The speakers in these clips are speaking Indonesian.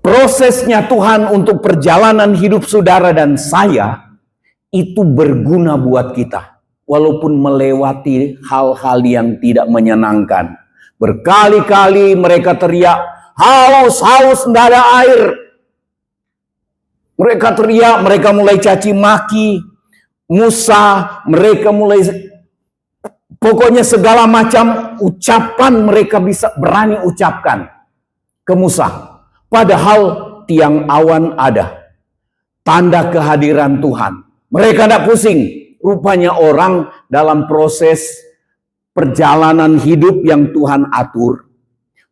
prosesnya Tuhan untuk perjalanan hidup saudara dan saya itu berguna buat kita. Walaupun melewati hal-hal yang tidak menyenangkan. Berkali-kali mereka teriak, haus, haus, tidak ada air. Mereka teriak, mereka mulai caci maki Musa, mereka mulai, pokoknya segala macam ucapan mereka bisa berani ucapkan ke Musa. Padahal tiang awan ada, tanda kehadiran Tuhan. Mereka tidak pusing. Rupanya orang dalam proses perjalanan hidup yang Tuhan atur.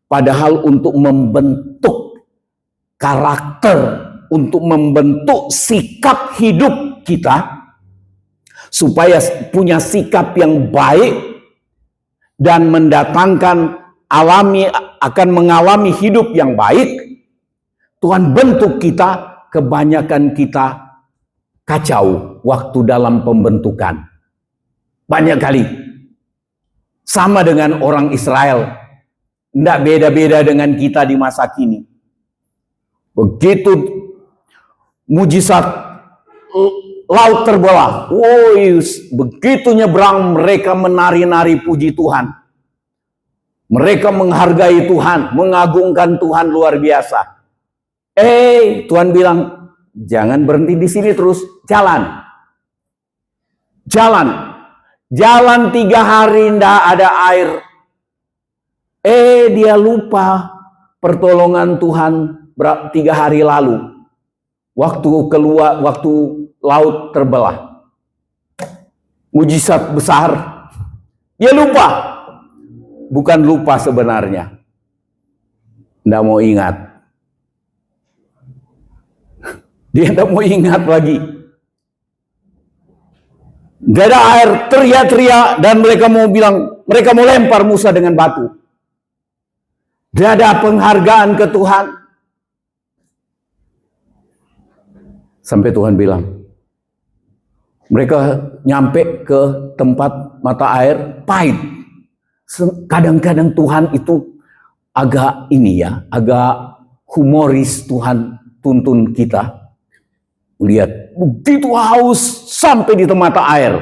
Padahal untuk membentuk karakter, untuk membentuk sikap hidup kita, supaya punya sikap yang baik dan mendatangkan akan mengalami hidup yang baik. Tuhan bentuk kita, kebanyakan kita kacau waktu dalam pembentukan. Banyak kali. Sama dengan orang Israel. Tidak beda-beda dengan kita di masa kini. Begitu mujizat laut terbelah. Begitu nyebrang, mereka menari-nari puji Tuhan. Mereka menghargai Tuhan, mengagungkan Tuhan luar biasa. Tuhan bilang, jangan berhenti di sini terus, jalan. Jalan 3 hari tidak ada air. Dia lupa pertolongan Tuhan 3 hari lalu. Waktu laut terbelah. Mujizat besar. Dia lupa. Bukan lupa sebenarnya. Tidak mau ingat. Dia tidak mau ingat lagi. Gak ada air, teriak-teriak, dan mereka mau lempar Musa dengan batu. Gak ada penghargaan ke Tuhan. Sampai Tuhan bilang, mereka nyampe ke tempat mata air, pahit. Kadang-kadang Tuhan itu agak agak humoris. Tuhan tuntun kita. Lihat, begitu haus sampai di mata air.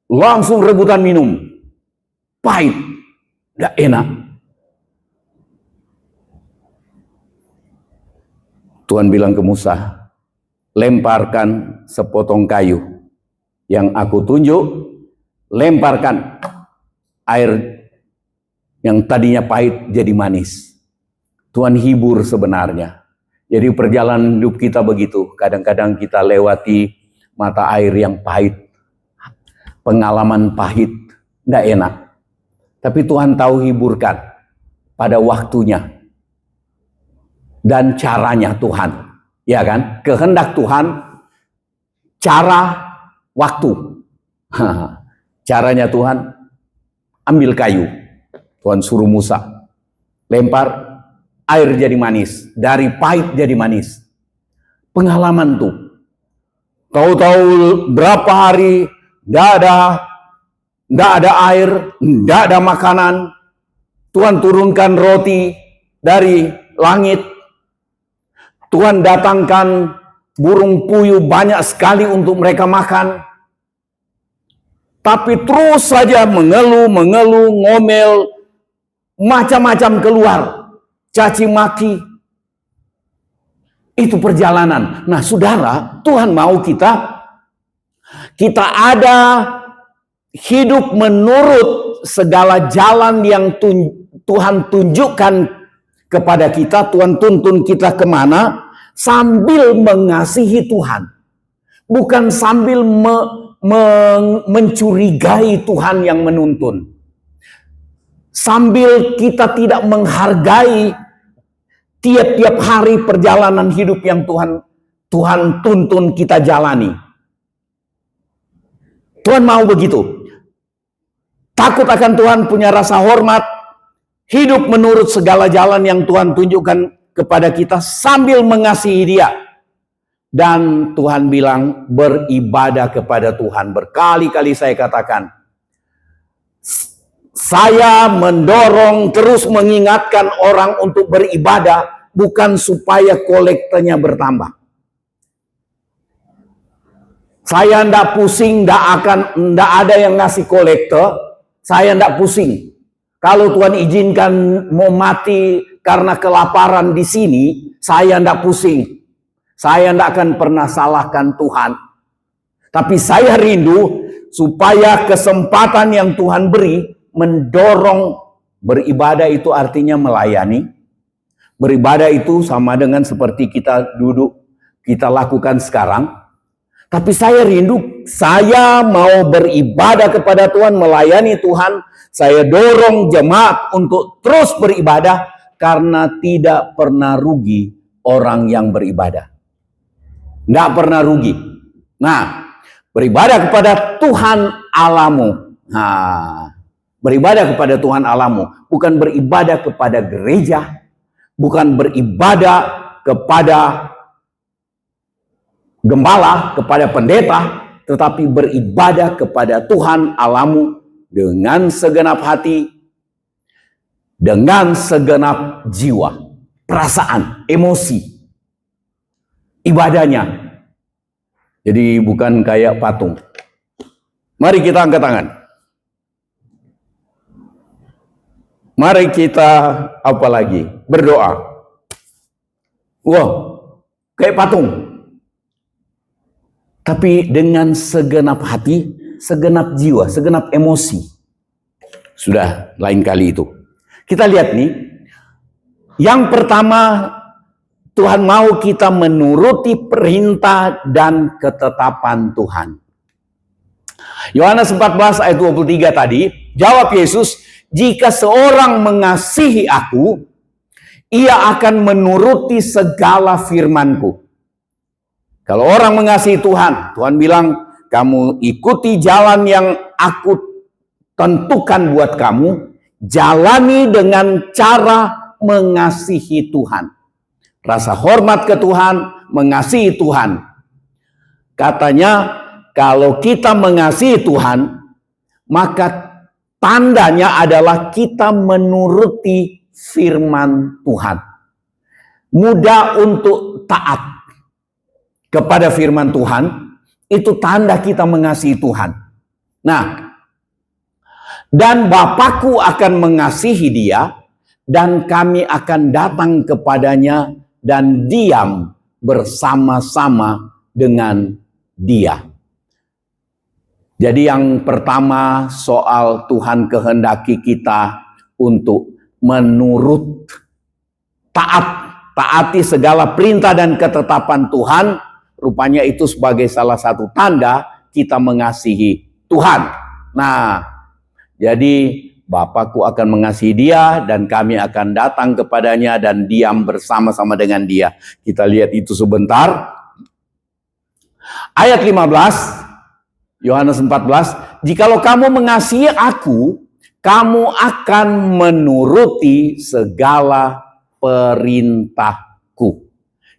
Langsung rebutan minum. Pahit, gak enak. Tuhan bilang ke Musa, lemparkan sepotong kayu yang aku tunjuk, lemparkan. Air yang tadinya pahit jadi manis. Tuhan hibur sebenarnya. Jadi perjalanan hidup kita begitu. Kadang-kadang kita lewati mata air yang pahit. Pengalaman pahit. Tidak enak. Tapi Tuhan tahu hiburkan pada waktunya. Dan caranya Tuhan. Ya kan? Kehendak Tuhan. Cara, waktu. Caranya Tuhan. Ambil kayu. Tuhan suruh Musa. Lempar. Air jadi manis. Dari pahit jadi manis. Pengalaman tuh. Tahu-tahu berapa hari nggak ada air, nggak ada makanan. Tuhan turunkan roti dari langit. Tuhan datangkan burung puyuh banyak sekali untuk mereka makan. Tapi terus saja mengeluh, ngomel, macam-macam keluar. Caci maki. Itu perjalanan. Nah saudara, Tuhan mau kita ada hidup menurut segala jalan yang Tuhan tunjukkan kepada kita. Tuhan tuntun kita kemana, sambil mengasihi Tuhan. Bukan sambil mencurigai Tuhan yang menuntun. Sambil kita tidak menghargai tiap-tiap hari perjalanan hidup yang Tuhan tuntun kita jalani. Tuhan mau begitu. Takut akan Tuhan, punya rasa hormat, hidup menurut segala jalan yang Tuhan tunjukkan kepada kita sambil mengasihi Dia. Dan Tuhan bilang beribadah kepada Tuhan. Berkali-kali saya katakan, saya mendorong terus mengingatkan orang untuk beribadah bukan supaya kolektanya bertambah. Saya ndak pusing, ndak ada yang ngasih kolektor. Saya ndak pusing. Kalau Tuhan izinkan mau mati karena kelaparan di sini, saya ndak pusing. Saya ndak akan pernah salahkan Tuhan. Tapi saya rindu supaya kesempatan yang Tuhan beri mendorong beribadah. Itu artinya melayani. Beribadah itu sama dengan seperti kita duduk, kita lakukan sekarang. Tapi saya rindu, saya mau beribadah kepada Tuhan, melayani Tuhan. Saya dorong jemaat untuk terus beribadah karena tidak pernah rugi orang yang beribadah. Tidak pernah rugi. Nah, beribadah kepada Tuhan Allahmu. Nah, beribadah kepada Tuhan Allahmu, bukan beribadah kepada gereja, bukan beribadah kepada gembala, kepada pendeta, tetapi beribadah kepada Tuhan Allahmu dengan segenap hati, dengan segenap jiwa, perasaan, emosi, ibadahnya. Jadi bukan kayak patung. Mari kita angkat tangan. Mari kita apa lagi? Berdoa. Wow, kayak patung. Tapi dengan segenap hati, segenap jiwa, segenap emosi. Sudah lain kali itu. Kita lihat nih. Yang pertama, Tuhan mau kita menuruti perintah dan ketetapan Tuhan. Yohanes 14 ayat 23 tadi, jawab Yesus, jika seorang mengasihi aku, ia akan menuruti segala firman-Ku. Kalau orang mengasihi Tuhan, Tuhan bilang, kamu ikuti jalan yang aku tentukan buat kamu, jalani dengan cara mengasihi Tuhan. Rasa hormat ke Tuhan, mengasihi Tuhan. Katanya, kalau kita mengasihi Tuhan, maka tandanya adalah kita menuruti firman Tuhan. Mudah untuk taat kepada firman Tuhan, itu tanda kita mengasihi Tuhan. Nah, dan Bapakku akan mengasihi dia, dan kami akan datang kepadanya dan diam bersama-sama dengan dia. Jadi yang pertama soal Tuhan kehendaki kita untuk menurut, taati segala perintah dan ketetapan Tuhan. Rupanya itu sebagai salah satu tanda kita mengasihi Tuhan. Nah, jadi Bapakku akan mengasihi dia dan kami akan datang kepadanya dan diam bersama-sama dengan dia. Kita lihat itu sebentar. Ayat 15. Yohanes 14, jikalau kamu mengasihi aku, kamu akan menuruti segala perintahku.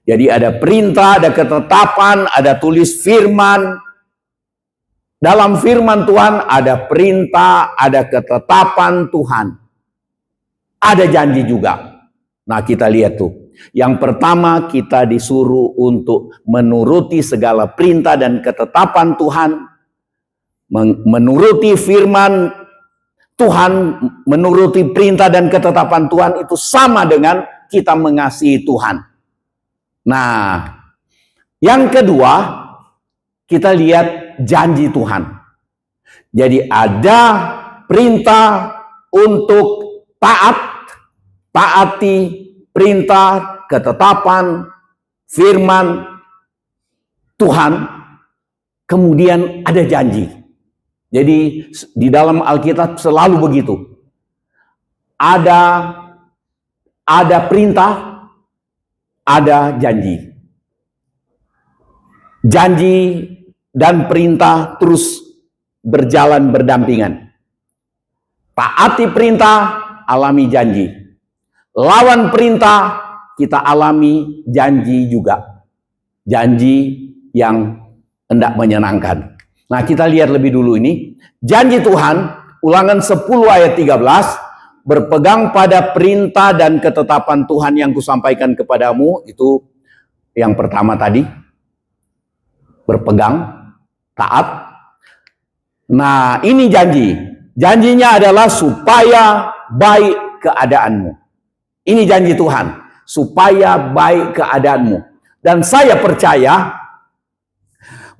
Jadi ada perintah, ada ketetapan, ada tulis firman. Dalam firman Tuhan ada perintah, ada ketetapan Tuhan. Ada janji juga. Nah, kita lihat tuh. Yang pertama, kita disuruh untuk menuruti segala perintah dan ketetapan Tuhan. Menuruti firman Tuhan, menuruti perintah dan ketetapan Tuhan itu sama dengan kita mengasihi Tuhan. Nah, yang kedua, kita lihat janji Tuhan. Jadi ada perintah untuk taati perintah, ketetapan, firman Tuhan. Kemudian ada janji. Jadi di dalam Alkitab selalu begitu. Ada perintah, ada janji. Janji dan perintah terus berjalan berdampingan. Taati perintah, alami janji. Lawan perintah, kita alami janji juga. Janji yang hendak menyenangkan. Nah, kita lihat lebih dulu ini. Janji Tuhan, Ulangan 10 ayat 13. berpegang pada perintah dan ketetapan Tuhan yang kusampaikan kepadamu. Itu yang pertama tadi, berpegang, taat. Nah, ini janji. Janjinya adalah supaya baik keadaanmu. Ini janji Tuhan, supaya baik keadaanmu. Dan saya percaya,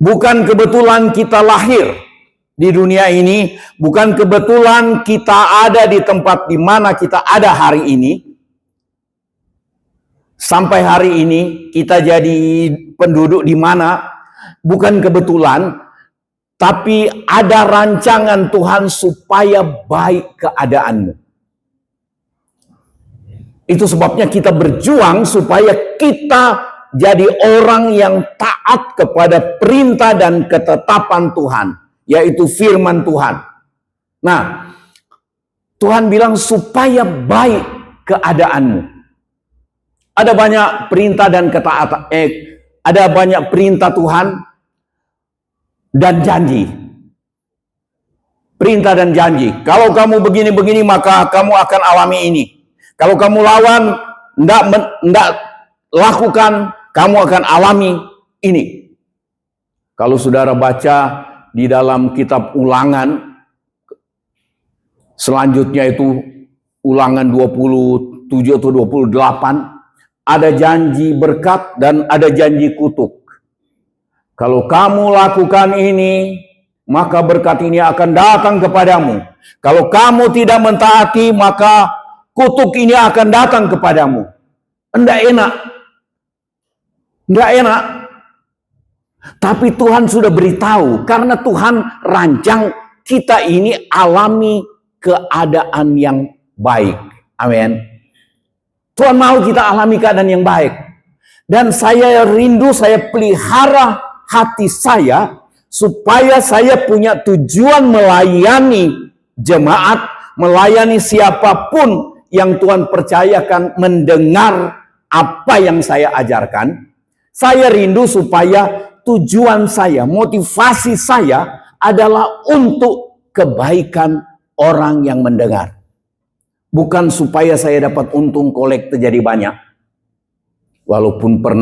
bukan kebetulan kita lahir di dunia ini, bukan kebetulan kita ada di tempat di mana kita ada hari ini. Sampai hari ini kita jadi penduduk di mana, bukan kebetulan, tapi ada rancangan Tuhan supaya baik keadaanmu. Itu sebabnya kita berjuang supaya kita jadi orang yang taat kepada perintah dan ketetapan Tuhan, yaitu firman Tuhan. Nah, Tuhan bilang supaya baik keadaanmu. Ada banyak perintah dan ketaatan, ada banyak perintah Tuhan dan janji. Perintah dan janji. Kalau kamu begini-begini, maka kamu akan alami ini. Kalau kamu lawan, tidak lakukan, kamu akan alami ini. Kalau saudara baca di dalam kitab Ulangan, selanjutnya itu Ulangan 27 atau 28, ada janji berkat dan ada janji kutuk. Kalau kamu lakukan ini, maka berkat ini akan datang kepadamu. Kalau kamu tidak mentaati, maka kutuk ini akan datang kepadamu. Tidak enak. Tidak enak. Tapi Tuhan sudah beritahu, karena Tuhan rancang kita ini alami keadaan yang baik. Amin. Tuhan mau kita alami keadaan yang baik. Dan saya rindu, saya pelihara hati saya supaya saya punya tujuan melayani jemaat, melayani siapapun yang Tuhan percayakan mendengar apa yang saya ajarkan. Saya rindu supaya tujuan saya, motivasi saya adalah untuk kebaikan orang yang mendengar. Bukan supaya saya dapat untung kolekte jadi banyak. Walaupun pernah